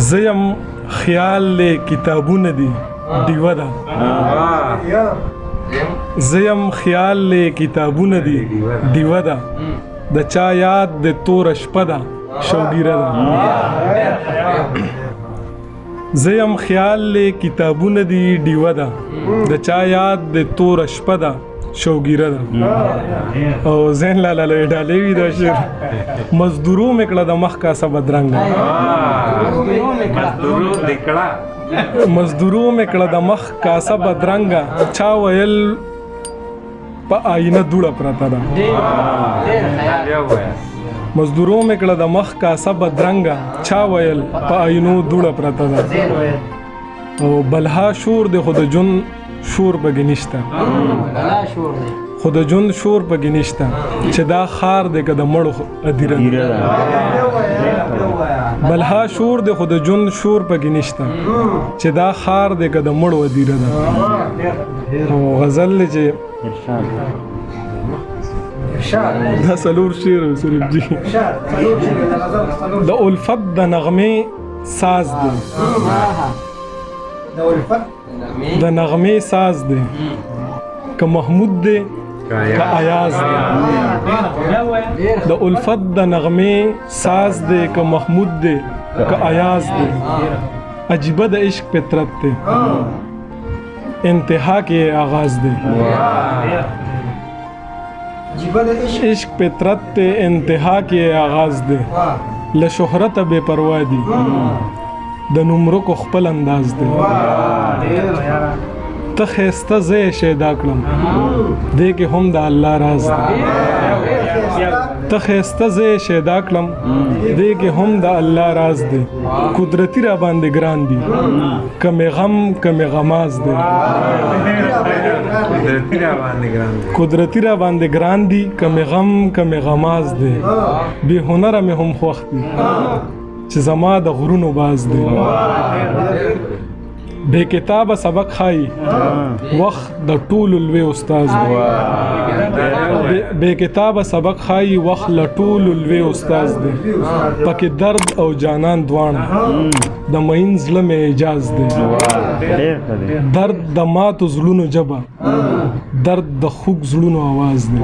زیم خیال له کتابونه دي دیوه ده زیم خیال له کتابونه دي دیوه ده د چا یاد د تور شپه ده شوګیره ده زیم خیال له کتابونه دي دیوه ده د چا یاد د تور شپه ده شوګیره ده او زین لاله له ډالې وی دا شعر مزدورو میکړه د مخ کا سب درنګ مزدورو میکړه د مخ کا سب درنګ چا ویل په آینه دوړه پراته ده مزدورو میکړه د مخ کا سب درنګ چا ویل په آینو دوړه پراته ده او بلها شور د خود جون شور بګنيشته خود جون شور بګنيشته چې دا خار د کده مړو ادیره بلها شور د خود جون شور بګنيشته چې دا خار د کده مړو ادیره ده او غزل چې دا سلور شعر سریف جی د الفت د نغمه ساز دی د نغمه ساز دی که محمود دی که ایاز دی د الفت د نغمه ساز دی که محمود دی که ایاز دی عجیبه د عشق فطرت دی انتہا کے آغاز دے عشق فطرت تے انتہا کے آغاز دے لشہرت بے پرواہ دی د نمرو کو خپل انداز دے ته خسته زه شیدا کړم دې کې هم د الله راز دی ته خسته زه شیدا کړم دې کې هم د الله راز دی قدرتی را باندې ګران دی کم غم کم غماز دی قدرتی را باندې ګران دی کم غم کم غماز دی به هنر مې هم خوښ دی چې زما د غرونو باز دی بے کتاب سبق خائی وقت د ټول لوی استاد دی بے کتاب سبق خائی وقت ل ټول لوی استاد دی پکې درد او جانان دوانه د مین زړه مې اجاز دی درد د ماتو زړونو جبا درد د خوږ زړونو आवाज دی